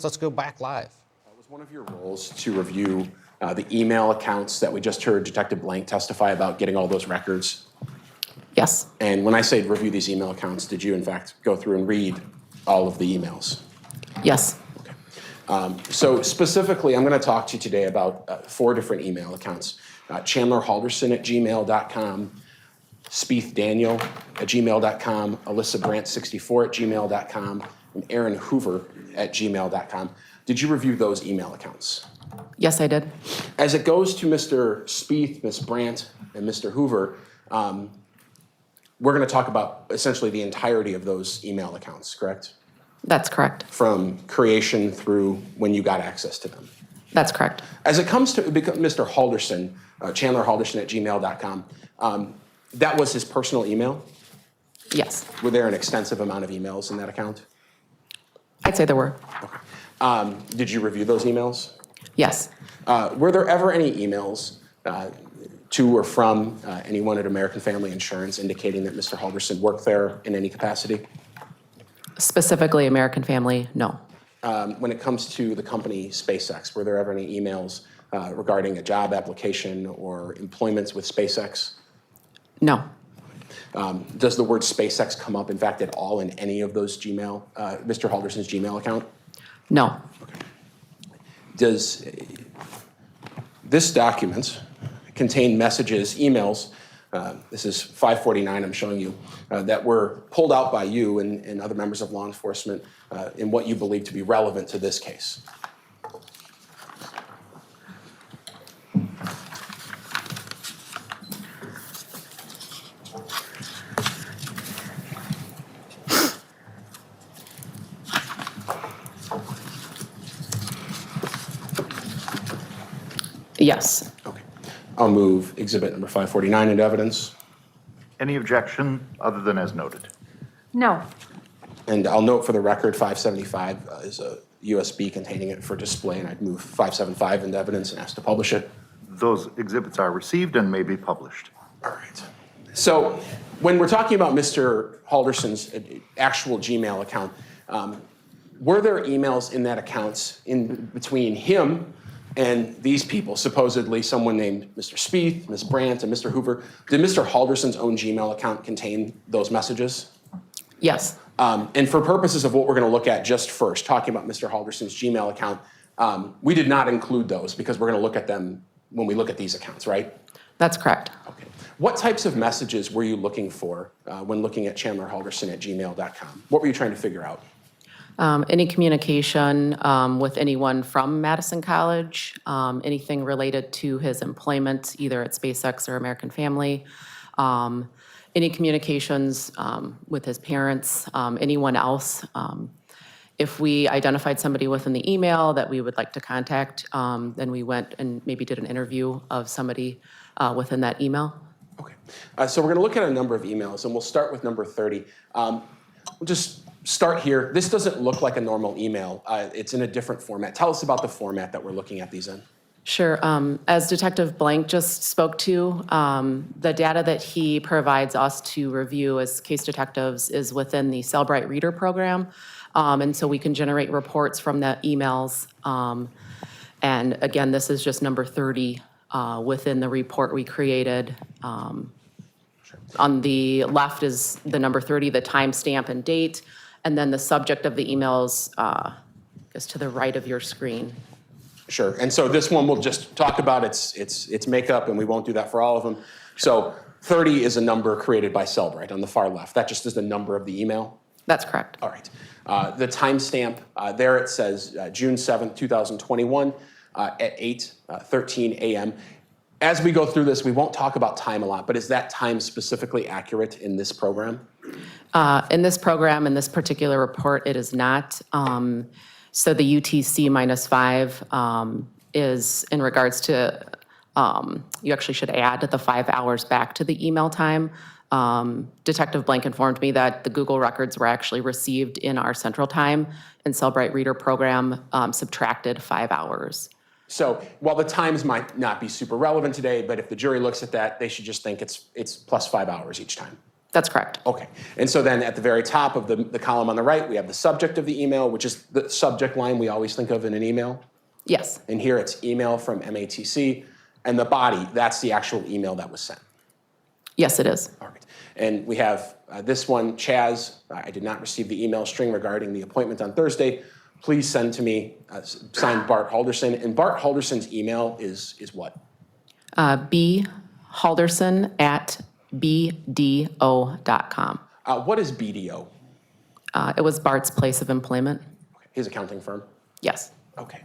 Let's go back live. Was one of your roles to review the email accounts that we just heard Detective Blank testify about getting all those records? Yes. And when I say review these email accounts, did you in fact go through and read all of the emails? Yes. Okay. So specifically, I'm going to talk to you today about 4 different email accounts. Chandler Halderson at gmail.com, Spieth Daniel at gmail.com, Alyssa Brandt 64 at gmail.com, and Aaron Hoover at gmail.com. Did you review those email accounts? Yes, I did. As it goes to Mr. Spieth, Ms. Brandt, and Mr. Hoover, we're going to talk about essentially the entirety of those email accounts, correct? That's correct. From creation through when you got access to them. That's correct. As it comes to Mr. Halderson, Chandler Halderson at gmail.com, that was his personal email? Yes. Were there an extensive amount of emails in that account? I'd say there were. Okay. Did you review those emails? Yes. Were there ever any emails to or from anyone at American Family Insurance indicating that Mr. Halderson worked there in any capacity? Specifically American Family, no. When it comes to the company SpaceX, were there ever any emails regarding a job application or employments with SpaceX? No. Does the word SpaceX come up, in fact, at all in any of those Mr. Halderson's Gmail account? No. Okay. Does this document contain messages, emails, this is 549 I'm showing you, that were pulled out by you and other members of law enforcement in what you believe to be relevant to this case? Yes. Okay. I'll move exhibit number 549 into evidence. Any objection other than as noted? No. And I'll note for the record, 575 is a USB containing it for display, and I'd move 575 into evidence and ask to publish it. Those exhibits are received and may be published. All right. So when we're talking about Mr. Halderson's actual Gmail account, were there emails in that account in between him and these people, supposedly someone named Mr. Spieth, Ms. Brandt, and Mr. Hoover? Did Mr. Halderson's own Gmail account contain those messages? Yes. And for purposes of what we're going to look at just first, talking about Mr. Halderson's Gmail account, we did not include those because we're going to look at them when we look at these accounts, right? That's correct. Okay. What types of messages were you looking for when looking at Chandler Halderson at gmail.com? What were you trying to figure out? Any communication with anyone from Madison College, anything related to his employment, either at SpaceX or American Family, any communications with his parents, anyone else. If we identified somebody within the email that we would like to contact, then we went and maybe did an interview of somebody within that email. Okay. So we're going to look at a number of emails, and we'll start with number 30. We'll just start here. This doesn't look like a normal email. It's in a different format. Tell us about the format that we're looking at these in. Sure. As Detective Blank just spoke to, the data that he provides us to review as case detectives is within the Cellbrite Reader program. And so we can generate reports from the emails. And again, this is just number 30 within the report we created. On the left is the number 30, the timestamp and date, and then the subject of the emails is to the right of your screen. Sure. And so this one we'll just talk about its makeup, and we won't do that for all of them. So 30 is a number created by Cellbrite on the far left. That just is the number of the email? That's correct. All right. The timestamp, there it says June 7th, 2021 at 8:13 a.m. As we go through this, we won't talk about time a lot, but is that time specifically accurate in this program? In this program, in this particular report, it is not. So the UTC -5 is in regards to, you actually should add the 5 hours back to the email time. Detective Blank informed me that the Google records were actually received in our central time, and Cellbrite Reader program subtracted 5 hours. So while the times might not be super relevant today, but if the jury looks at that, they should just think it's plus 5 hours each time. That's correct. Okay, and so then at the very top of the column on the right, we have the subject of the email, which is the subject line we always think of in an email. Yes, And here it's email from MATC, and the body, that's the actual email that was sent. yes, it is. All right, and we have this one, Chaz, I did not receive the email string regarding the appointment on Thursday. Please send to me, signed Bart Halderson, and Bart Halderson's email is what? B. Halderson at bdo.com. What is BDO? It was Bart's place of employment. His accounting firm? Yes. Okay,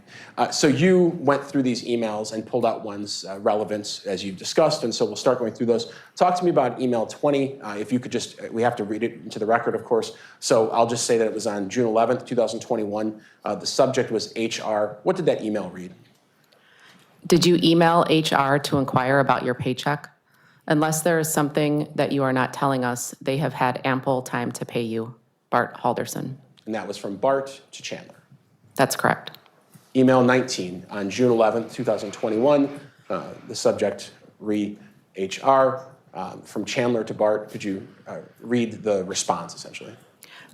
so you went through these emails and pulled out ones relevant as you've discussed, and so we'll start going through those. Talk to me about email 20. If you could just, we have to read it into the record, of course. So I'll just say that it was on June 11th, 2021. The subject was HR. What did that email read? Did you email HR to inquire about your paycheck? Unless there is something that you are not telling us, they have had ample time to pay you. Bart Halderson. And that was from Bart to Chandler. That's correct. Email 19 on June 11th, 2021. The subject read HR from Chandler to Bart. Could you read the response essentially?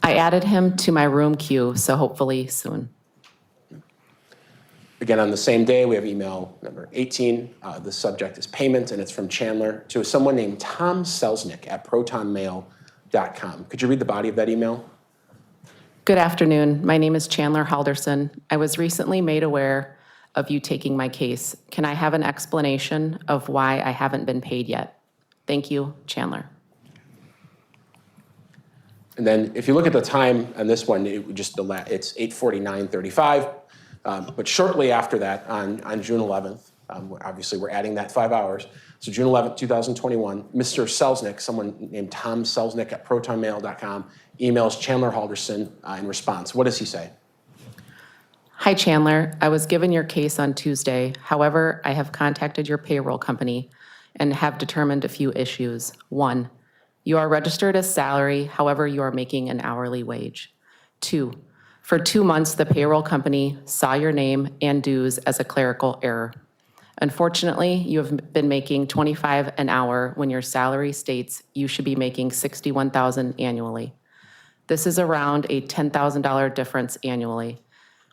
I added him to my room queue, so hopefully soon. Again, on the same day, we have email number 18. The subject is payment, and it's from Chandler to someone named Tom Selznick at protonmail.com. Could you read the body of that email? Good afternoon. My name is Chandler Halderson. I was recently made aware of you taking my case. Can I have an explanation of why I haven't been paid yet? Thank you, Chandler. And then if you look at the time on this one, it's 8:49:35. But shortly after that, on June 11th, obviously we're adding that 5 hours. So June 11th, 2021, Mr. Selznick, someone named Tom Selznick at protonmail.com, emails Chandler Halderson in response. What does he say? Hi, Chandler. I was given your case on Tuesday. However, I have contacted your payroll company and have determined a few issues. 1, you are registered as salary, however, you are making an hourly wage. 2, for 2 months, the payroll company saw your name and dues as a clerical error. Unfortunately, you have been making $25 an hour when your salary states you should be making $61,000 annually. This is around a $10,000 difference annually.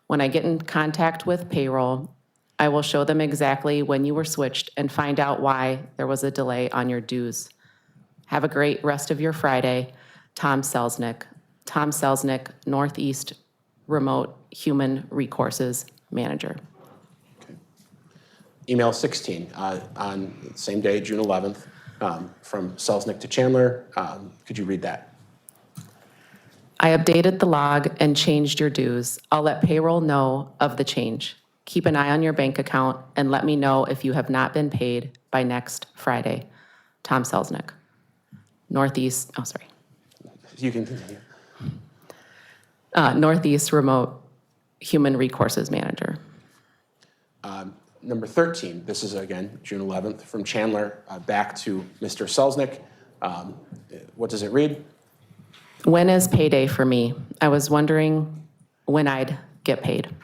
When I get in contact with payroll, I will show them exactly when you were switched and find out why there was a delay on your dues. Have a great rest of your Friday. Tom Selznick. Tom Selznick, Northeast Remote Human Resources Manager. Email 16 on the same day, June 11th, from Selznick to Chandler. Could you read that? I updated the log and changed your dues. I'll let payroll know of the change. Keep an eye on your bank account and let me know if you have not been paid by next Friday. Tom Selznick. Northeast You can continue. Northeast Remote Human Resources Manager. Number 13, this is again, June 11th, from Chandler back to Mr. Selznick. What does it read? When is payday for me? I was wondering when I'd get paid.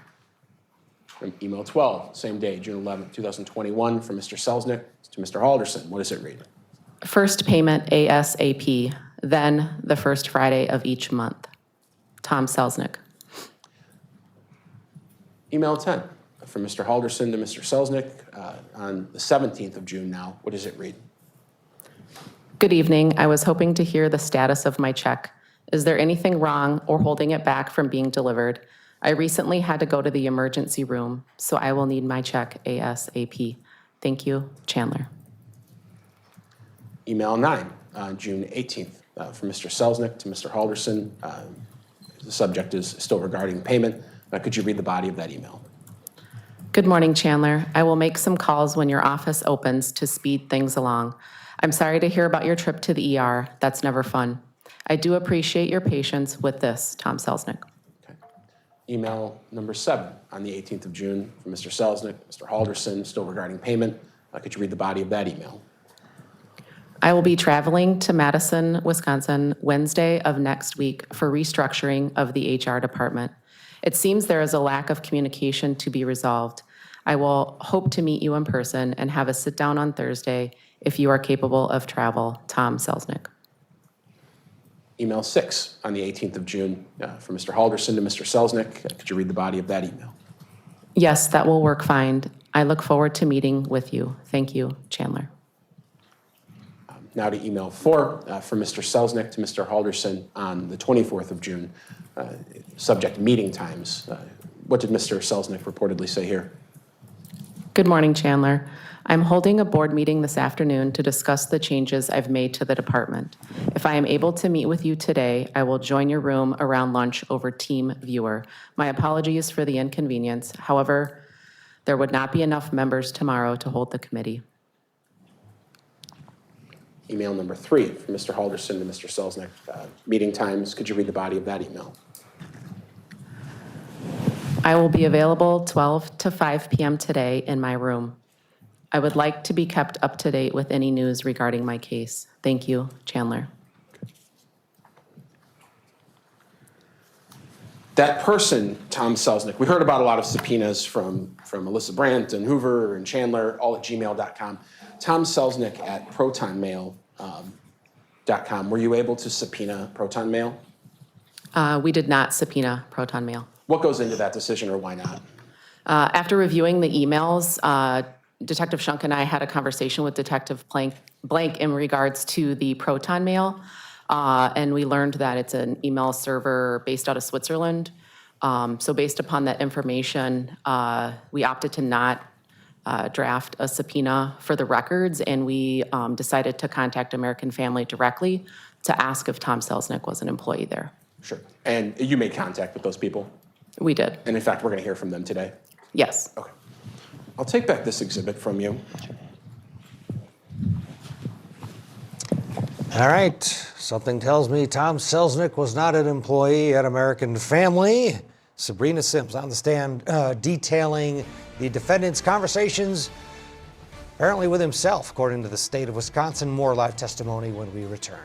From email 12, same day, June 11th, 2021, from Mr. Selznick to Mr. Halderson. What does it read? First payment ASAP, then the first Friday of each month. Tom Selznick. Email 10, from Mr. Halderson to Mr. Selznick on the 17th of June now. What does it read? Good evening. I was hoping to hear the status of my check. Is there anything wrong or holding it back from being delivered? I recently had to go to the emergency room, so I will need my check ASAP. Thank you, Chandler. Email 9, June 18th, from Mr. Selznick to Mr. Halderson. The subject is still regarding payment. Could you read the body of that email? Good morning, Chandler. I will make some calls when your office opens to speed things along. I'm sorry to hear about your trip to the ER. That's never fun. I do appreciate your patience with this, Tom Selznick. Okay. Email number 7 on the 18th of June from Mr. Selznick, Mr. Halderson, still regarding payment. Could you read the body of that email? I will be traveling to Madison, Wisconsin, Wednesday of next week for restructuring of the HR department. It seems there is a lack of communication to be resolved. I will hope to meet you in person and have a sit down on Thursday if you are capable of travel. Tom Selznick. Email 6 on the 18th of June from Mr. Halderson to Mr. Selznick. Could you read the body of that email? Yes, that will work fine. I look forward to meeting with you. Thank you, Chandler. Now to email 4 from Mr. Selznick to Mr. Halderson on the 24th of June, subject meeting times. What did Mr. Selznick reportedly say here? Good morning, Chandler. I'm holding a board meeting this afternoon to discuss the changes I've made to the department. If I am able to meet with you today, I will join your room around lunch over Team Viewer. My apologies for the inconvenience. However, there would not be enough members tomorrow to hold the committee. Email number 3 from Mr. Halderson to Mr. Selznick. Meeting times, could you read the body of that email? I will be available 12 to 5 p.m. today in my room. I would like to be kept up to date with any news regarding my case. Thank you, Chandler. That person, Tom Selznick, we heard about a lot of subpoenas from Alyssa Brandt and Hoover and Chandler, all at gmail.com. Tom Selznick at protonmail.com. Were you able to subpoena Proton Mail? We did not subpoena Proton Mail. What goes into that decision, or why not? After reviewing the emails, Detective Shunk and I had a conversation with Detective Blank in regards to the Proton Mail, and we learned that it's an email server based out of Switzerland. So based upon that information, we opted to not draft a subpoena for the records, and we decided to contact American Family directly to ask if Tom Selznick was an employee there. Sure. And you made contact with those people? We did. And in fact, we're going to hear from them today? Yes. Okay. I'll take back this exhibit from you. All right. Something tells me Tom Selznick was not an employee at American Family. Sabrina Sims on the stand detailing the defendant's conversations, apparently with himself, according to the state of Wisconsin. More live testimony when we return.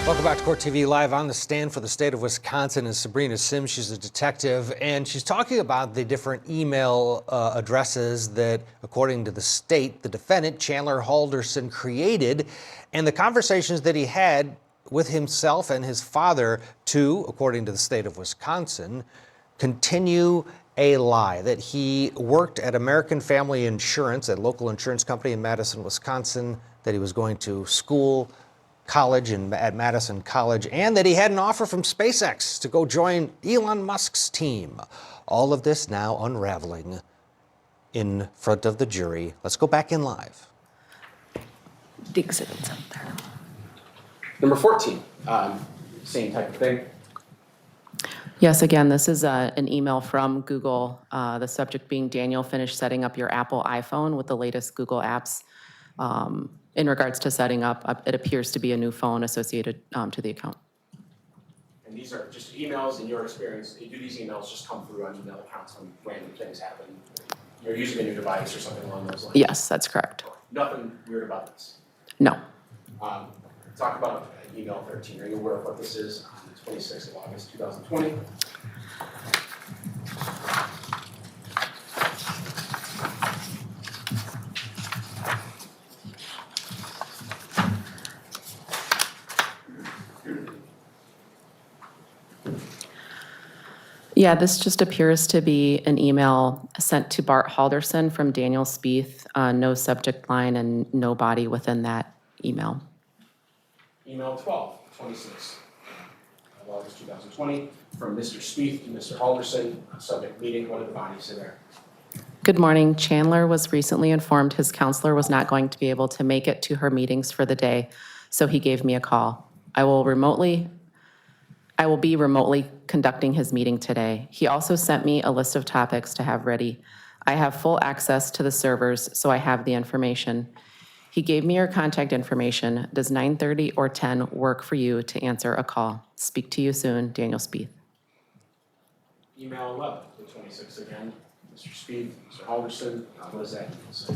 Welcome back to Court TV. Live on the stand for the state of Wisconsin is Sabrina Sims. She's a detective, and she's talking about the different email addresses that, according to the state, the defendant, Chandler Halderson, created, and the conversations that he had with himself and his father to, according to the state of Wisconsin, continue a lie that he worked at American Family Insurance, a local insurance company in Madison, Wisconsin, that he was going to school, college at Madison College, and that he had an offer from SpaceX to go join Elon Musk's team. All of this now unraveling in front of the jury. Let's go back in live. The exhibit's up there. Number 14, same type of thing. Yes, again, this is an email from Google, the subject being Daniel finished setting up your Apple iPhone with the latest Google apps. In regards to setting up, it appears to be a new phone associated to the account. And these are just emails. In your experience, do these emails just come through on email accounts when random things happen? You're using a new device or something along those lines? Yes, that's correct. Nothing weird about this. No. Talk about email 13. Are you aware of what this is on the 26th of August, 2020? Yeah, this just appears to be an email sent to Bart Halderson from Daniel Spieth, no subject line and no body within that email. Email 12, 26 of August 2020, from Mr. Spieth to Mr. Halderson, subject meeting. What did the body say there? Good morning. Chandler was recently informed his counselor was not going to be able to make it to her meetings for the day, so he gave me a call. I will be remotely conducting his meeting today. He also sent me a list of topics to have ready. I have full access to the servers, so I have the information. He gave me your contact information. Does 9:30 or 10 work for you to answer a call? Speak to you soon, Daniel Spieth. Email 11, the 26th again, Mr. Spieth, Mr. Halderson. What does that email say?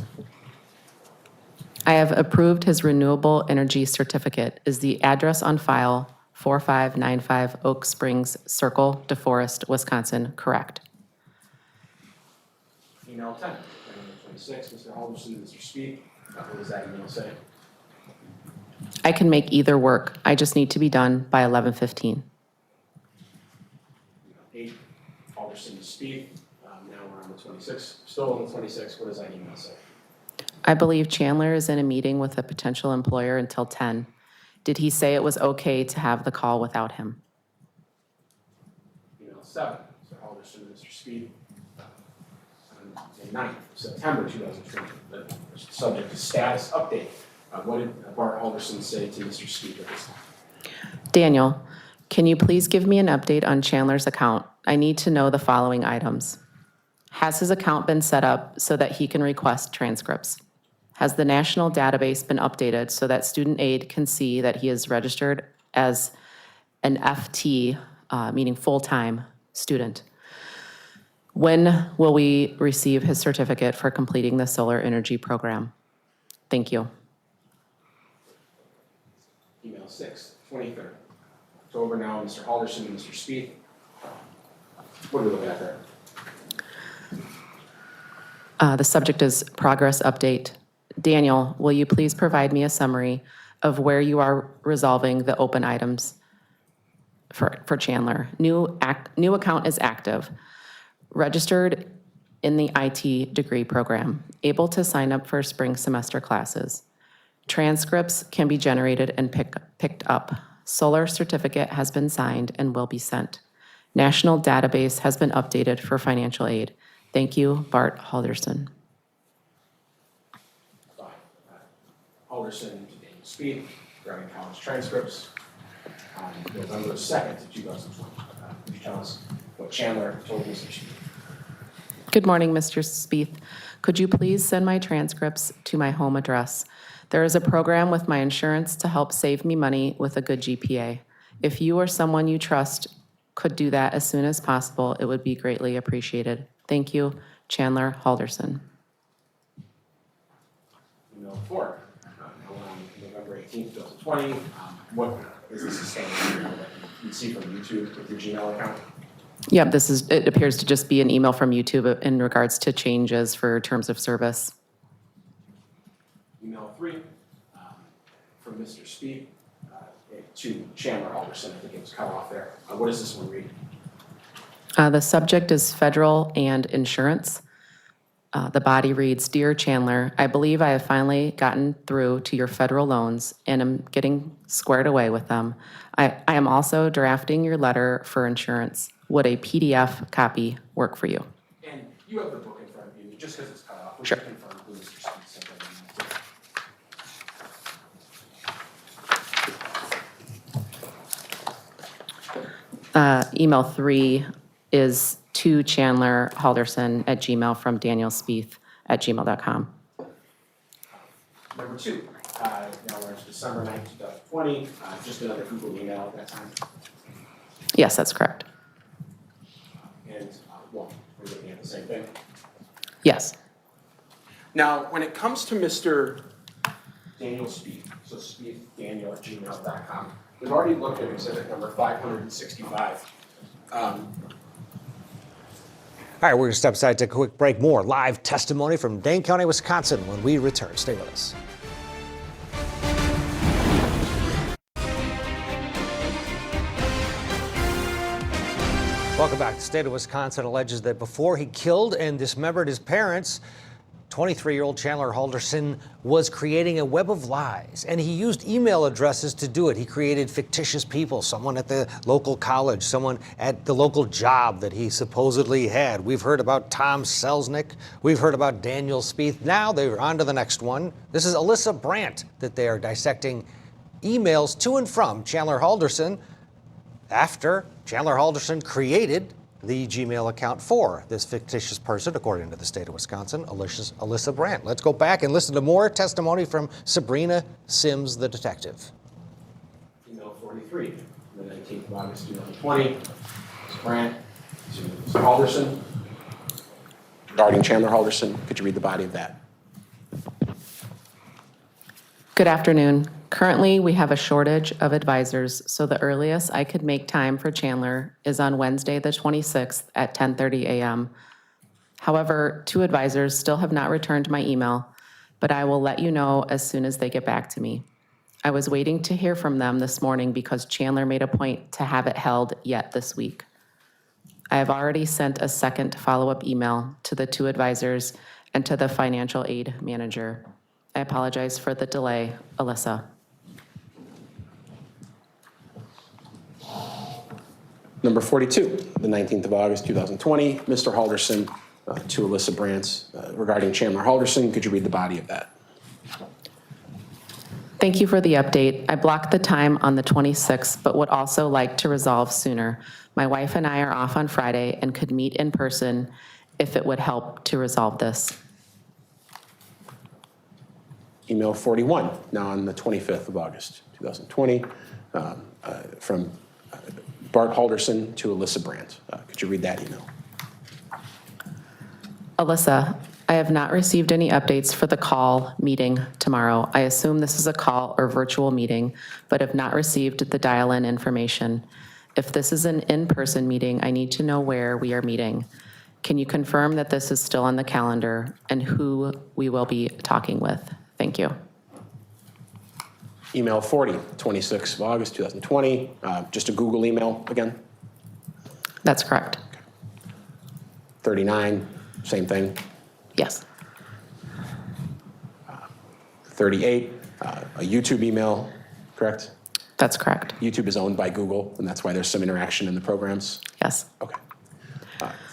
I have approved his renewable energy certificate. Is the address on file 4595 Oak Springs Circle, DeForest, Wisconsin, correct? Email 10, 26, Mr. Halderson and Mr. Speed. What does that email say? I can make either work. I just need to be done by 11:15. 8, Halderson to Speed. Now we're on the 26th. Still on the 26th. What does that email say? I believe Chandler is in a meeting with a potential employer until 10. Did he say it was okay to have the call without him? Email 7, Mr. Halderson and Mr. Speed. On the 9th of September 2020. The subject is status update. What did Bart Halderson say to Mr. Speed at this time? Daniel, can you please give me an update on Chandler's account? I need to know the following items. Has his account been set up so that he can request transcripts? Has the national database been updated so that student aid can see that he is registered as an FT, meaning full-time student? When will we receive his certificate for completing the solar energy program? Thank you. Email 6, 23rd. October now, Mr. Halderson and Mr. Speed. What are we looking at there? The subject is progress update. Daniel, will you please provide me a summary of where you are resolving the open items for Chandler? New account is active. Registered in the IT degree program. Able to sign up for spring semester classes. Transcripts can be generated and picked up. Solar certificate has been signed and will be sent. National database has been updated for financial aid. Thank you, Bart Halderson. Halderson to Daniel Speed regarding college transcripts on November 2nd, 2020. Could you tell us what Chandler told Mr. Speed? Good morning, Mr. Spieth. Could you please send my transcripts to my home address? There is a program with my insurance to help save me money with a good GPA. If you or someone you trust could do that as soon as possible, it would be greatly appreciated. Thank you, Chandler Halderson. Email 4, on November 18th, 2020. What is this a standard email that you see from YouTube with your Gmail account? Yep, it appears to just be an email from YouTube in regards to changes for terms of service. Email 3 from Mr. Speed to Chandler Halderson. I think it was cut off there. What does this one read? The subject is federal and insurance. The body reads, Dear Chandler, I believe I have finally gotten through to your federal loans and am getting squared away with them. I am also drafting your letter for insurance. Would a PDF copy work for you? And you have the book in front of you, just because it's cut off. Sure. Confirm who Mr. Speed sent that email to. Email 3 is to Chandler Halderson at Gmail from Daniel Spieth at gmail.com. Number 2, now we're in December 9th, 2020, just another Google email at that time. Yes, that's correct. And 1, we're looking at the same thing. Yes. Now, when it comes to Mr. Daniel Speed, so speeddaniel@gmail.com, we've already looked at exhibit number 565. All right, we're going to step aside, take a quick break. More live testimony from Dane County, Wisconsin when we return. Stay with us. Welcome back. The state of Wisconsin alleges that before he killed and dismembered his parents, 23-year-old Chandler Halderson was creating a web of lies, and he used email addresses to do it. He created fictitious people, someone at the local college, someone at the local job that he supposedly had. We've heard about Tom Selznick. We've heard about Daniel Spieth. Now they're on to the next one. This is Alyssa Brandt that they are dissecting emails to and from Chandler Halderson after Chandler Halderson created the Gmail account for this fictitious person, according to the state of Wisconsin, Alyssa Brandt. Let's go back and listen to more testimony from Sabrina Sims, the detective. Email 43, the 19th of August, 2020. Ms. Brandt to Mr. Halderson. Regarding Chandler Halderson, could you read the body of that? Good afternoon. Currently, we have a shortage of advisors, so the earliest I could make time for Chandler is on Wednesday, the 26th at 10:30 a.m. However, 2 advisors still have not returned my email, but I will let you know as soon as they get back to me. I was waiting to hear from them this morning because Chandler made a point to have it held yet this week. I have already sent a second follow-up email to the 2 advisors and to the financial aid manager. I apologize for the delay, Alyssa. Number 42, the 19th of August, 2020, Mr. Halderson to Alyssa Brandt regarding Chandler Halderson. Could you read the body of that? Thank you for the update. I blocked the time on the 26th, but would also like to resolve sooner. My wife and I are off on Friday and could meet in person if it would help to resolve this. Email 41, now on the 25th of August, 2020, from Bart Halderson to Alyssa Brandt. Could you read that email? Alyssa, I have not received any updates for the call meeting tomorrow. I assume this is a call or virtual meeting, but have not received the dial-in information. If this is an in-person meeting, I need to know where we are meeting. Can you confirm that this is still on the calendar and who we will be talking with? Thank you. Email 40, 26th of August, 2020, just a Google email again. That's correct. 39, same thing. Yes. 38, a YouTube email, correct? That's correct. YouTube is owned by Google, and that's why there's some interaction in the programs. Yes. Okay.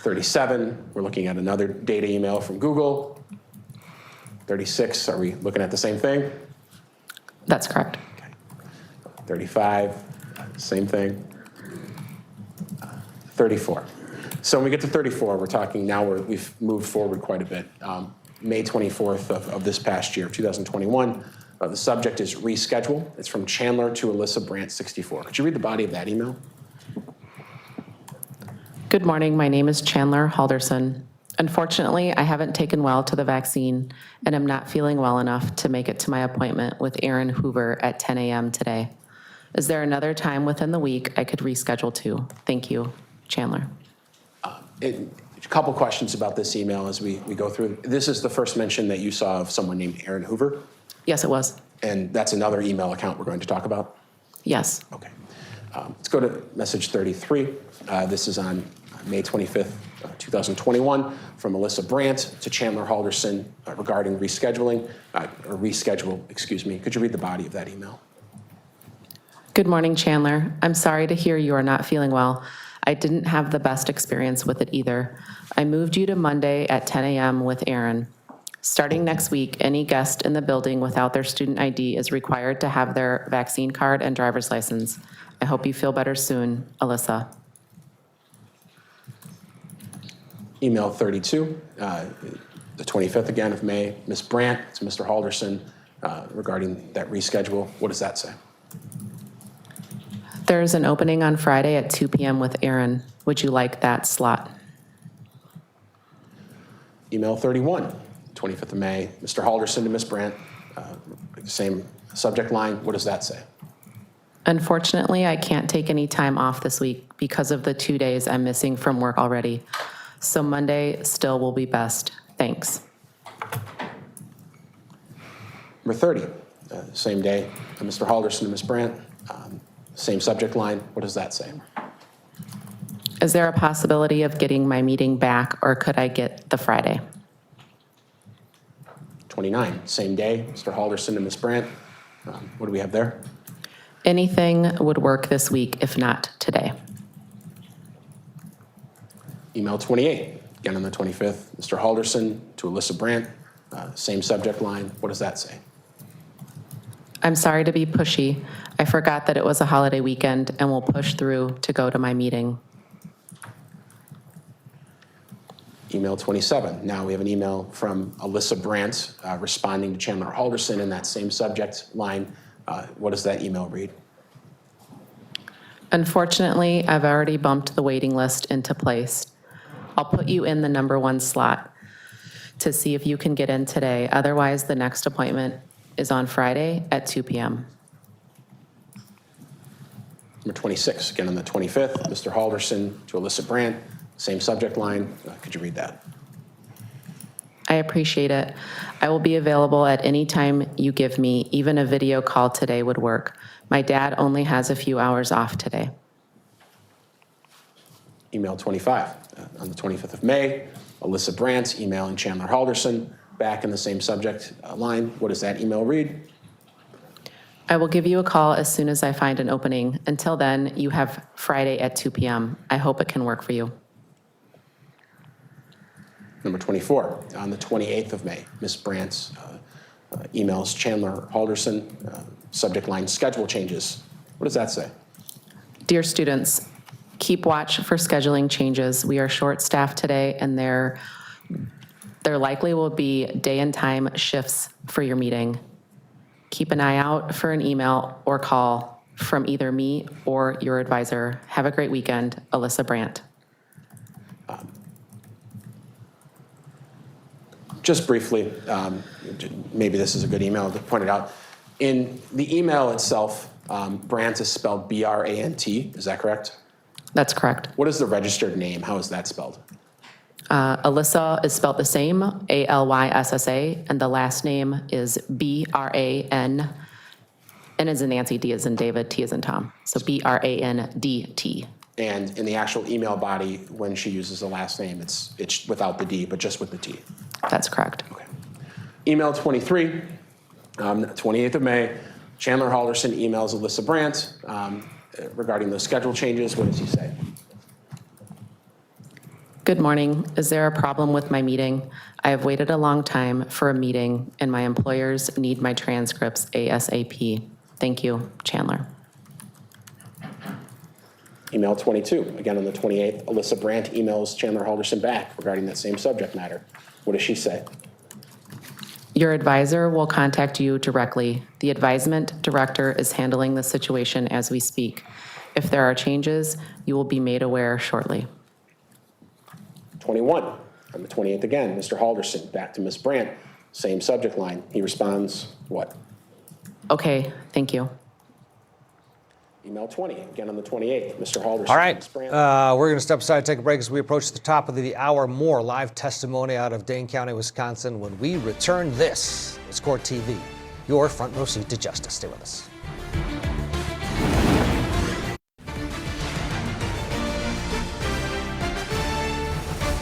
37, we're looking at another data email from Google. 36, are we looking at the same thing? That's correct. Okay. 35, same thing. 34. So when we get to 34, we're talking now we've moved forward quite a bit. May 24th of this past year, of 2021. The subject is reschedule. It's from Chandler to Alyssa Brandt, 64. Could you read the body of that email? Good morning. My name is Chandler Halderson. Unfortunately, I haven't taken well to the vaccine and am not feeling well enough to make it to my appointment with Aaron Hoover at 10 a.m. today. Is there another time within the week I could reschedule to? Thank you, Chandler. A couple questions about this email as we go through. This is the first mention that you saw of someone named Aaron Hoover? Yes, it was. And that's another email account we're going to talk about? Yes. Okay. Let's go to message 33. This is on May 25th, 2021, from Alyssa Brandt to Chandler Halderson regarding rescheduling, or reschedule, excuse me. Could you read the body of that email? Good morning, Chandler. I'm sorry to hear you are not feeling well. I didn't have the best experience with it either. I moved you to Monday at 10 a.m. with Aaron. Starting next week, any guest in the building without their student ID is required to have their vaccine card and driver's license. I hope you feel better soon, Alyssa. Email 32, the 25th again of May, Ms. Brandt to Mr. Halderson regarding that reschedule. What does that say? There's an opening on Friday at 2 p.m. with Aaron. Would you like that slot? Email 31, 25th of May, Mr. Halderson to Ms. Brandt, same subject line. What does that say? Unfortunately, I can't take any time off this week because of the 2 days I'm missing from work already. So Monday still will be best. Thanks. Number 30, same day, Mr. Halderson to Ms. Brandt, same subject line. What does that say? Is there a possibility of getting my meeting back, or could I get the Friday? 29, same day, Mr. Halderson to Ms. Brandt. What do we have there? Anything would work this week, if not today. Email 28, again on the 25th, Mr. Halderson to Alyssa Brandt, same subject line. What does that say? I'm sorry to be pushy. I forgot that it was a holiday weekend and will push through to go to my meeting. Email 27. Now we have an email from Alyssa Brandt responding to Chandler Halderson in that same subject line. What does that email read? Unfortunately, I've already bumped the waiting list into place. I'll put you in the #1 slot to see if you can get in today. Otherwise, the next appointment is on Friday at 2 p.m. Number 26, again on the 25th, Mr. Halderson to Alyssa Brandt, same subject line. Could you read that? I appreciate it. I will be available at any time you give me. Even a video call today would work. My dad only has a few hours off today. Email 25, on the 25th of May, Alyssa Brandt emailing Chandler Halderson, back in the same subject line. What does that email read? I will give you a call as soon as I find an opening. Until then, you have Friday at 2 p.m. I hope it can work for you. Number 24, on the 28th of May, Ms. Brandt emails Chandler Halderson, subject line, schedule changes. What does that say? Dear students, keep watch for scheduling changes. We are short-staffed today, and there likely will be day and time shifts for your meeting. Keep an eye out for an email or call from either me or your advisor. Have a great weekend, Alyssa Brandt. Just briefly, maybe this is a good email to point it out. In the email itself, Brandt is spelled B-R-A-N-T, is that correct? That's correct. What is the registered name? How is that spelled? Alyssa is spelled the same, A-L-Y-S-S-A, and the last name is B-R-A-N, N as in Nancy, D as in David, T as in Tom. So B-R-A-N-D-T. And in the actual email body, when she uses the last name, it's without the D, but just with the T. That's correct. Okay. Email 23, 28th of May, Chandler Halderson emails Alyssa Brandt regarding the schedule changes. What does he say? Good morning. Is there a problem with my meeting? I have waited a long time for a meeting, and my employers need my transcripts ASAP. Thank you, Chandler. Email 22, again on the 28th, Alyssa Brandt emails Chandler Halderson back regarding that same subject matter. What does she say? Your advisor will contact you directly. The advisement director is handling the situation as we speak. If there are changes, you will be made aware shortly. 21, on the 28th again, Mr. Halderson, back to Ms. Brandt, same subject line. He responds, what? Okay, thank you. Email 20, again on the 28th, Mr. Halderson. All right, Ms. Brandt. we're going to step aside, take a break as we approach the top of the hour. More live testimony out of Dane County, Wisconsin. When we return, this is Court TV, your front row seat to justice. Stay with us.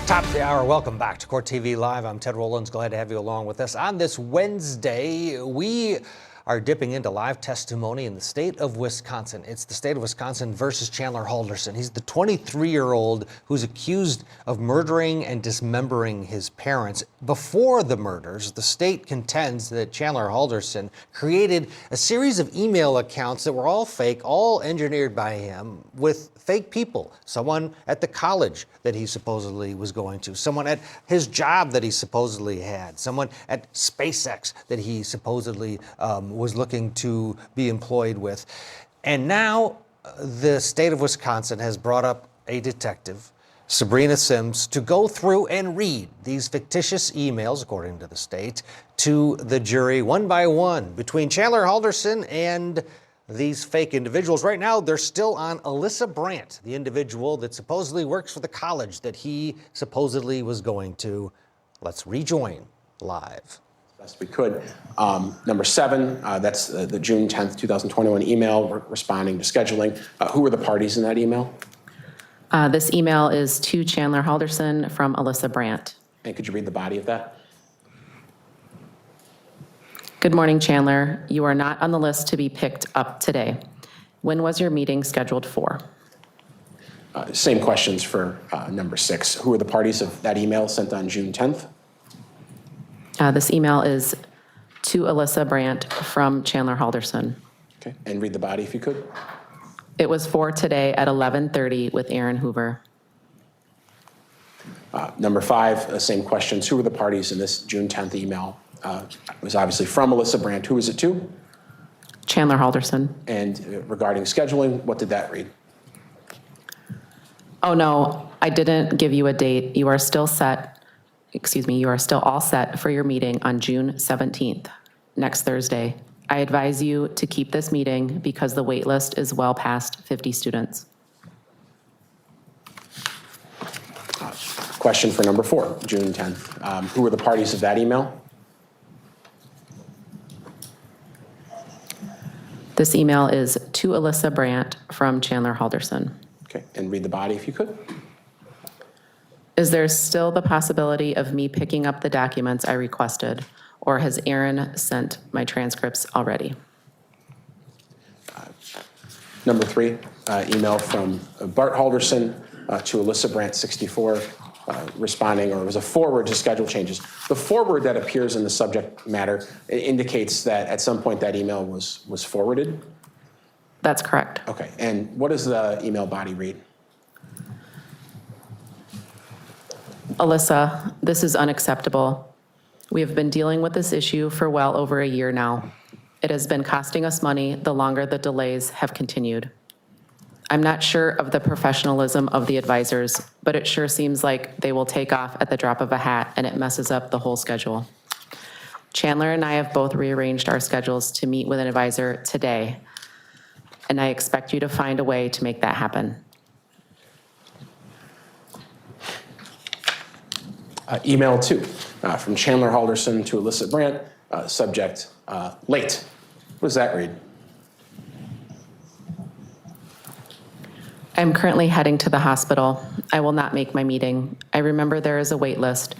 Top of the hour, welcome back to Court TV Live. I'm Ted Rollins, glad to have you along with us. On this Wednesday, we are dipping into live testimony in the state of Wisconsin. It's the state of Wisconsin versus Chandler Halderson. He's the 23-year-old who's accused of murdering and dismembering his parents. Before the murders, the state contends that Chandler Halderson created a series of email accounts that were all fake, all engineered by him, with fake people. Someone at the college that he supposedly was going to, someone at his job that he supposedly had, someone at SpaceX that he supposedly was looking to be employed with. And now the state of Wisconsin has brought up a detective, Sabrina Sims, to go through and read these fictitious emails, according to the state, to the jury one by one between Chandler Halderson and these fake individuals. Right now, they're still on Alyssa Brandt, the individual that supposedly works for the college that he supposedly was going to. Let's rejoin live. Best we could. Number 7, that's the June 10th, 2021 email responding to scheduling. Who were the parties in that email? This email is to Chandler Halderson from Alyssa Brandt. And could you read the body of that? Good morning, Chandler. You are not on the list to be picked up today. When was your meeting scheduled for? Same questions for number 6. Who were the parties of that email sent on June 10th? This email is to Alyssa Brandt from Chandler Halderson. Okay. And read the body if you could. It was for today at 11:30 with Aaron Hoover. Number 5, same questions. Who were the parties in this June 10th email? It was obviously from Alyssa Brandt. Who was it to? Chandler Halderson. And regarding scheduling, what did that read? Oh, no, I didn't give you a date. You are still set, you are still all set for your meeting on June 17th, next Thursday. I advise you to keep this meeting because the wait list is well past 50 students. Question for number 4, June 10th. Who were the parties of that email? This email is to Alyssa Brandt from Chandler Halderson. Okay, and read the body if you could. Is there still the possibility of me picking up the documents I requested, or has Aaron sent my transcripts already? Number 3, email from Bart Halderson to Alyssa Brandt, 64, responding, or it was a forward to schedule changes. The forward that appears in the subject matter indicates that at some point that email was forwarded. That's correct. Okay, and what does the email body read? Alyssa, this is unacceptable. We have been dealing with this issue for well over a year now. It has been costing us money the longer the delays have continued. I'm not sure of the professionalism of the advisors, but it sure seems like they will take off at the drop of a hat and it messes up the whole schedule. Chandler and I have both rearranged our schedules to meet with an advisor today, and I expect you to find a way to make that happen. Email 2, from Chandler Halderson to Alyssa Brandt, subject late. What does that read? I'm currently heading to the hospital. I will not make my meeting. I remember there is a wait list,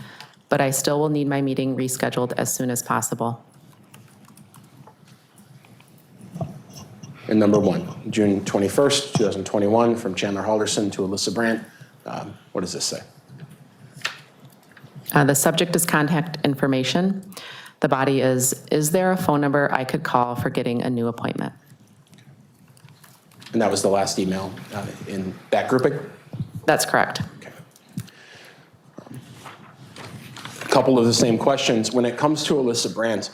but I still will need my meeting rescheduled as soon as possible. And number 1, June 21st, 2021, from Chandler Halderson to Alyssa Brandt. What does this say? The subject is contact information. The body is there a phone number I could call for getting a new appointment? And that was the last email in that grouping? That's correct. Okay. A couple of the same questions. When it comes to Alyssa Brandt,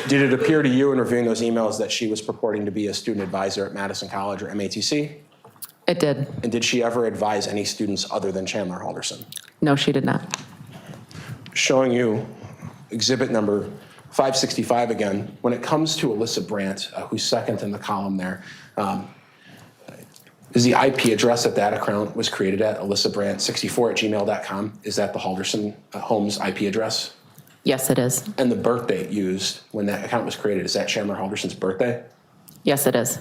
did it appear to you in reviewing those emails that she was purporting to be a student advisor at Madison College or MATC? It did. And did she ever advise any students other than Chandler Halderson? No, she did not. Showing you exhibit number 565 again. When it comes to Alyssa Brandt, who's second in the column there, is the IP address that account was created at, alyssabrandt64@gmail.com? Is that the Halderson home's IP address? Yes, it is. And the birth date used when that account was created, is that Chandler Halderson's birthday? Yes, it is.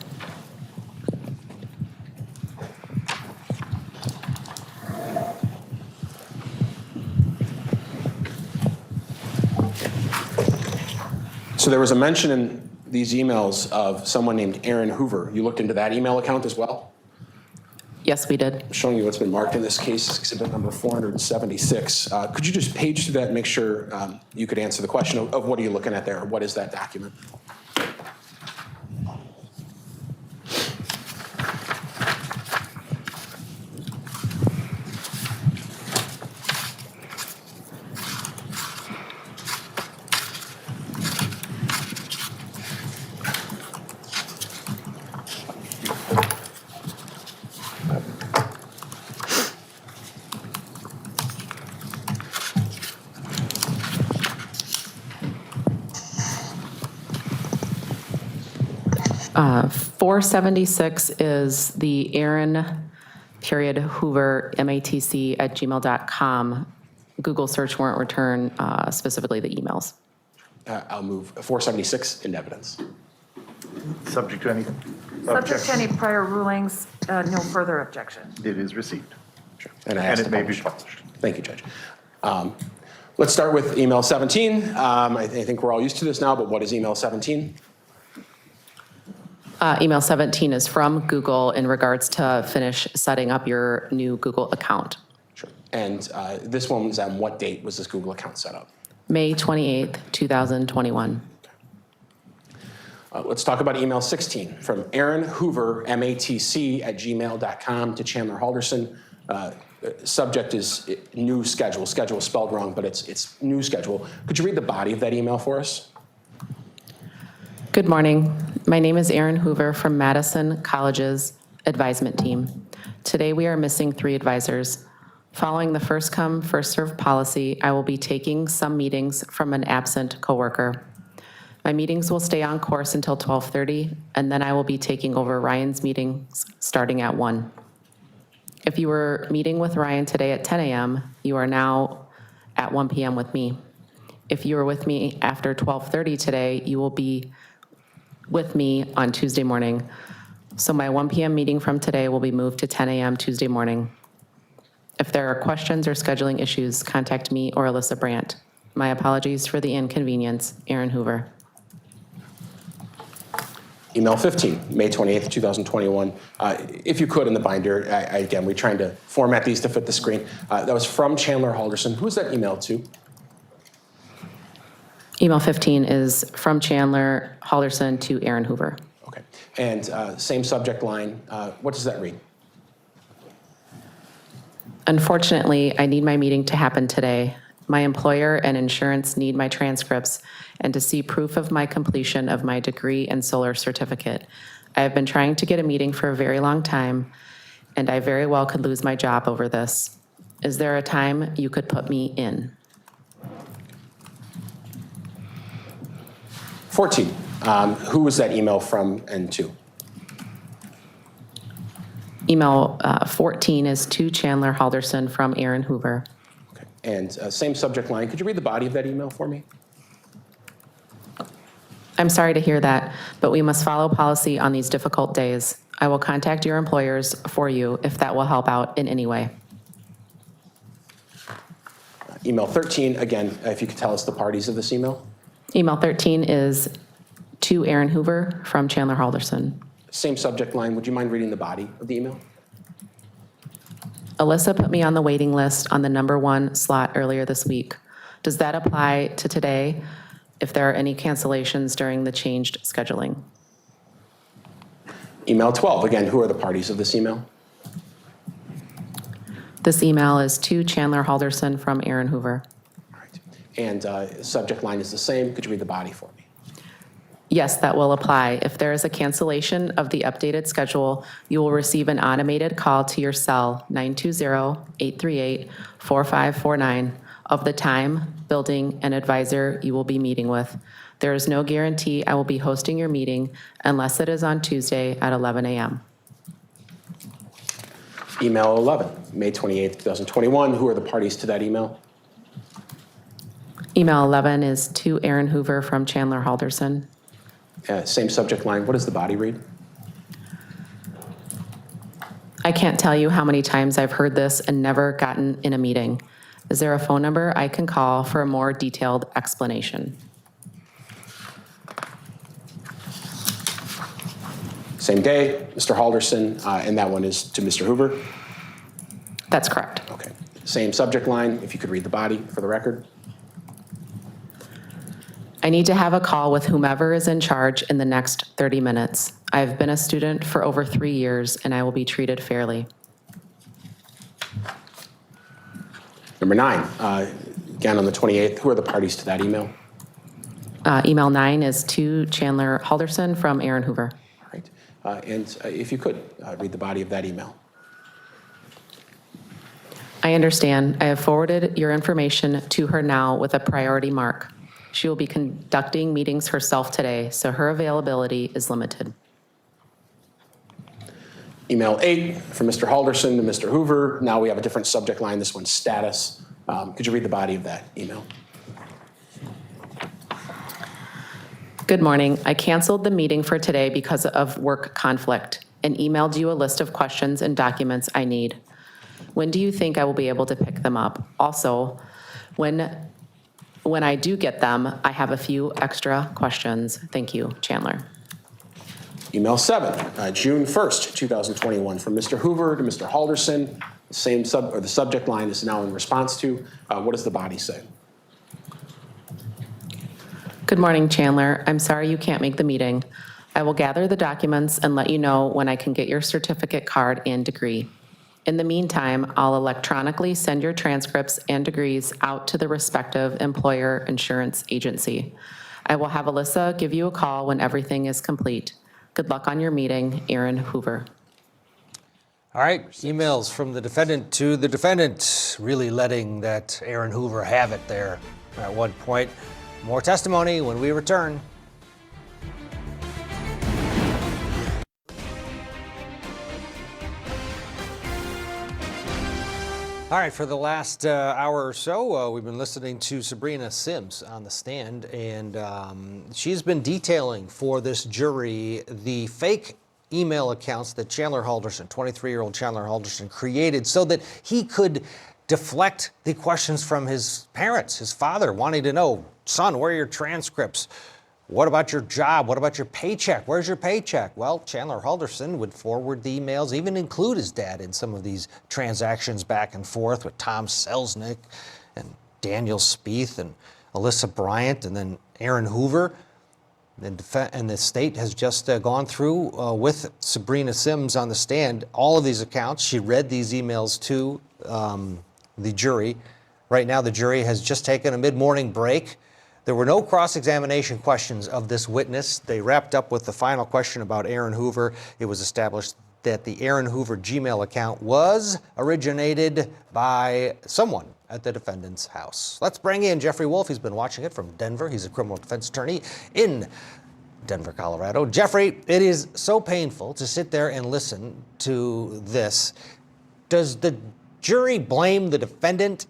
So there was a mention in these emails of someone named Aaron Hoover. You looked into that email account as well? Yes, we did. Showing you what's been marked in this case, exhibit number 476. Could you just page through that and make sure you could answer the question of what are you looking at there? What is that document? Uh, 476 is the Aaron Hoover MATC@gmail.com Google search warrant return, specifically the emails. I'll move 476 into evidence. Subject to any Subject to any objection? prior rulings, no further objection. It is received. Sure. And asked it to may be publish. published. Thank you, Judge. Let's start with email 17. I think we're all used to this now, but what is email 17? Email 17 is from Google in regards to finish setting up your new Google account. Sure. And this one was on what date was this Google account set up? May 28th, 2021. Let's talk about email 16 from Aaron Hoover, MATC@gmail.com to Chandler Halderson. Subject is new schedule. Schedule is spelled wrong, but it's new schedule. Could you read the body of that email for us? Good morning. My name is Aaron Hoover from Madison College's advisement team. Today we are missing 3 advisors. Following the first come, first served policy, I will be taking some meetings from an absent coworker. My meetings will stay on course until 12:30, and then I will be taking over Ryan's meetings starting at 1. If you were meeting with Ryan today at 10 a.m., you are now at 1 p.m. with me. If you were with me after 12:30 today, you will be with me on Tuesday morning. So my 1 p.m. meeting from today will be moved to 10 a.m. Tuesday morning. If there are questions or scheduling issues, contact me or Alyssa Brandt. My apologies for the inconvenience. Aaron Hoover. Email 15, May 28th, 2021. If you could, in the binder, again, we're trying to format these to fit the screen. That was from Chandler Halderson. Who is that email to? Email 15 is from Chandler Halderson to Aaron Hoover. Okay. And same subject line. What does that read? Unfortunately, I need my meeting to happen today. My employer and insurance need my transcripts and to see proof of my completion of my degree and solar certificate. I have been trying to get a meeting for a very long time, and I very well could lose my job over this. Is there a time you could put me in? 14, who was that email from and to? Email 14 is to Chandler Halderson from Aaron Hoover. Okay. And same subject line. Could you read the body of that email for me? I'm sorry to hear that, but we must follow policy on these difficult days. I will contact your employers for you if that will help out in any way. Email 13, again, if you could tell us the parties of this email. Email 13 is to Aaron Hoover from Chandler Halderson. Same subject line. Would you mind reading the body of the email? Alyssa put me on the waiting list on the number 1 slot earlier this week. Does that apply to today if there are any cancellations during the changed scheduling? Email 12, again, who are the parties of this email? This email is to Chandler Halderson from Aaron Hoover. All right. And subject line is the same. Could you read the body for me? Yes, that will apply. If there is a cancellation of the updated schedule, you will receive an automated call to your cell 920-838-4549 of the time, building, and advisor you will be meeting with. There is no guarantee I will be hosting your meeting unless it is on Tuesday at 11 a.m. Email 11, May 28th, 2021. Who are the parties to that email? Email 11 is to Aaron Hoover from Chandler Halderson. Same subject line. What does the body read? I can't tell you how many times I've heard this and never gotten in a meeting. Is there a phone number I can call for a more detailed explanation? Same day, Mr. Halderson, and that one is to Mr. Hoover. That's correct. Okay. Same subject line. If you could read the body for the record. I need to have a call with whomever is in charge in the next 30 minutes. I've been a student for over 3 years, and I will be treated fairly. Number 9, again on the 28th. Who are the parties to that email? Email 9 is to Chandler Halderson from Aaron Hoover. All right. And if you could, read the body of that email. I understand. I have forwarded your information to her now with a priority mark. She will be conducting meetings herself today, so her availability is limited. Email 8 from Mr. Halderson to Mr. Hoover. Now we have a different subject line. This one's status. Could you read the body of that email? Good morning. I canceled the meeting for today because of work conflict and emailed you a list of questions and documents I need. When do you think I will be able to pick them up? Also, when I do get them, I have a few extra questions. Thank you, Chandler. Email 7, June 1st, 2021, from Mr. Hoover to Mr. Halderson. The subject line is now in response to. What does the body say? Good morning, Chandler. I'm sorry you can't make the meeting. I will gather the documents and let you know when I can get your certificate card and degree. In the meantime, I'll electronically send your transcripts and degrees out to the respective employer insurance agency. I will have Alyssa give you a call when everything is complete. Good luck on your meeting, Aaron Hoover. All right, emails from the defendant to the defendant, really letting that Aaron Hoover have it there at one point. More testimony when we return. All right, for the last hour or so, we've been listening to Sabrina Sims on the stand, and she's been detailing for this jury the fake email accounts that Chandler Halderson, 23-year-old Chandler Halderson, created so that he could deflect the questions from his parents, his father, wanting to know, son, where are your transcripts? What about your job? What about your paycheck? Where's your paycheck? Well, Chandler Halderson would forward the emails, even include his dad in some of these transactions back and forth with Tom Selznick and Daniel Spieth and Alyssa Bryant and then Aaron Hoover. And the state has just gone through with Sabrina Sims on the stand all of these accounts. She read these emails to the jury. Right now, the jury has just taken a mid-morning break. There were no cross-examination questions of this witness. They wrapped up with the final question about Aaron Hoover. It was established that the Aaron Hoover Gmail account was originated by someone at the defendant's house. Let's bring in Jeffrey Wolf. He's been watching it from Denver. He's a criminal defense attorney in Denver, Colorado. Jeffrey, it is so painful to sit there and listen to this. Does the jury blame the defendant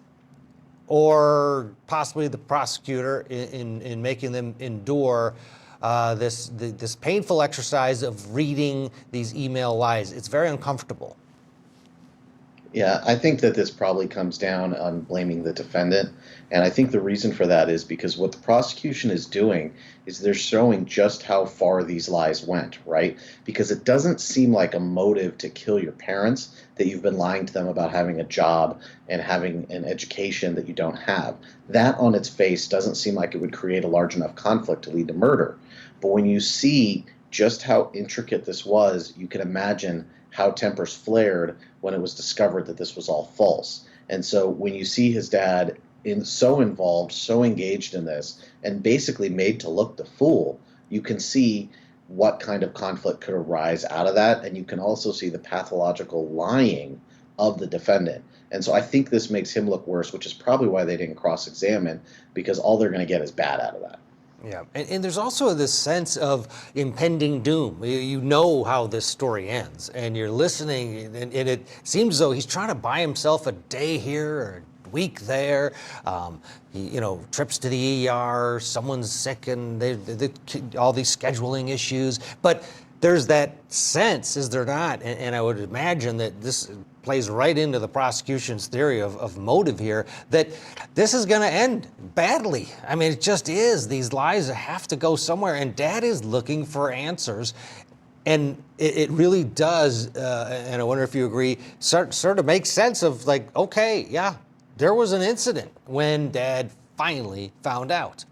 or possibly the prosecutor in making them endure this painful exercise of reading these email lies? It's very uncomfortable. Yeah, I think that this probably comes down on blaming the defendant. And I think the reason for that is because what the prosecution is doing is they're showing just how far these lies went, right? Because it doesn't seem like a motive to kill your parents that you've been lying to them about having a job and having an education that you don't have. That on its face doesn't seem like it would create a large enough conflict to lead to murder. But when you see just how intricate this was, you can imagine how tempers flared when it was discovered that this was all false. And so when you see his dad so involved, so engaged in this, and basically made to look the fool, you can see what kind of conflict could arise out of that. And you can also see the pathological lying of the defendant. And so I think this makes him look worse, which is probably why they didn't cross-examine, because all they're going to get is bad out of that. Yeah, and there's also this sense of impending doom. You know how this story ends, and you're listening, and it seems as though he's trying to buy himself a day here or a week there. He, trips to the ER, someone's sick, and all these scheduling issues. But there's that sense, is there not? And I would imagine that this plays right into the prosecution's theory of motive here, that this is going to end badly. I mean, it just is. These lies have to go somewhere, and Dad is looking for answers. And it really does, and I wonder if you agree, sort of makes sense of like, okay, yeah, there was an incident when Dad finally found out.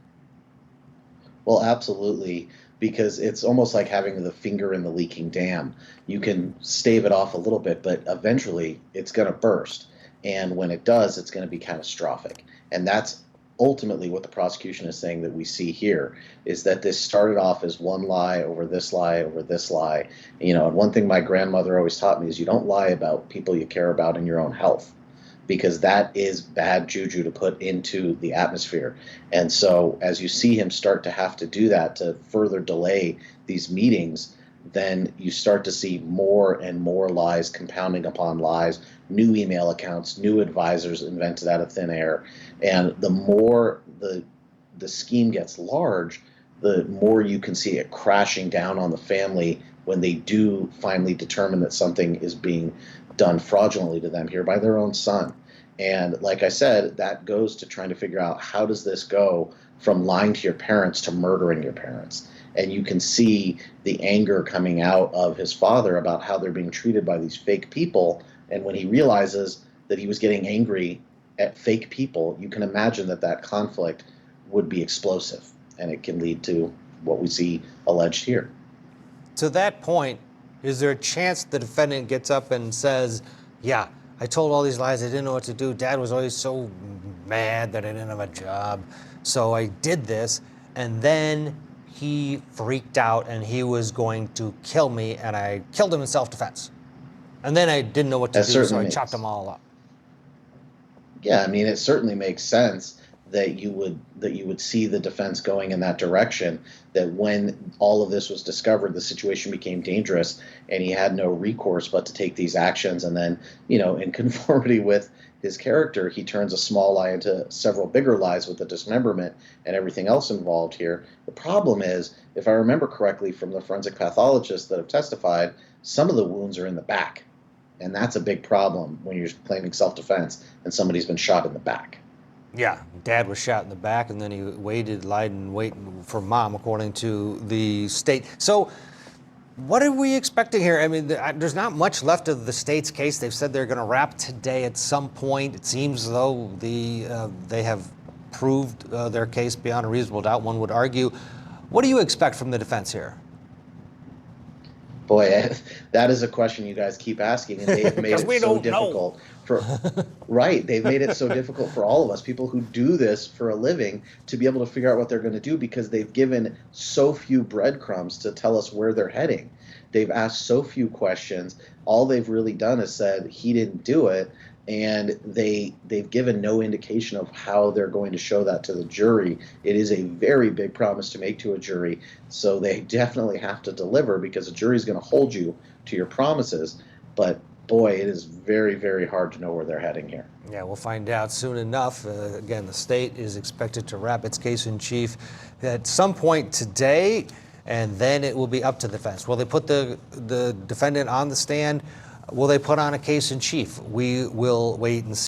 Well, absolutely, because it's almost like having the finger in the leaking dam. You can stave it off a little bit, but eventually it's going to burst. And when it does, it's going to be catastrophic. And that's ultimately what the prosecution is saying that we see here, is that this started off as one lie over this lie over this lie. And one thing my grandmother always taught me is you don't lie about people you care about in your own health, because that is bad juju to put into the atmosphere. And so as you see him start to have to do that to further delay these meetings, then you start to see more and more lies compounding upon lies, new email accounts, new advisors invented out of thin air. And the more the scheme gets large, the more you can see it crashing down on the family when they do finally determine that something is being done fraudulently to them here by their own son. And like I said, that goes to trying to figure out, how does this go from lying to your parents to murdering your parents? And you can see the anger coming out of his father about how they're being treated by these fake people. And when he realizes that he was getting angry at fake people, you can imagine that conflict would be explosive, and it can lead to what we see alleged here. To that point, is there a chance the defendant gets up and says, yeah, I told all these lies, I didn't know what to do. Dad was always so mad that I didn't have a job, so I did this, and then he freaked out and he was going to kill me, and I killed him in self-defense. And then I didn't know what to do, so I chopped them all up. Yeah, I mean, it certainly makes sense that you would see the defense going in that direction, that when all of this was discovered, the situation became dangerous and he had no recourse but to take these actions. And then, in conformity with his character, he turns a small lie into several bigger lies with the dismemberment and everything else involved here. The problem is, if I remember correctly from the forensic pathologists that have testified, some of the wounds are in the back. And that's a big problem when you're claiming self-defense and somebody's been shot in the back. Yeah, Dad was shot in the back, and then he lied and waited for Mom, according to the state. So what are we expecting here? I mean, there's not much left of the state's case. They've said they're going to wrap today at some point. It seems as though they have proved their case beyond a reasonable doubt, one would argue. What do you expect from the defense here? Boy, that is a question you guys keep asking, and they've made it so difficult right. They've made it so difficult for all of us, people who do this for a living, to be able to figure out what they're going to do, because they've given so few breadcrumbs to tell us where they're heading. They've asked so few questions. All they've really done is said he didn't do it, and they've given no indication of how they're going to show that to the jury. It is a very big promise to make to a jury, so they definitely have to deliver, because a jury is going to hold you to your promises. But boy, it is very, very hard to know where they're heading here. Yeah, we'll find out soon enough. Again, the state is expected to wrap its case in chief at some point today, and then it will be up to the defense. Will they put the defendant on the stand? Will they put on a case in chief? We will wait and see.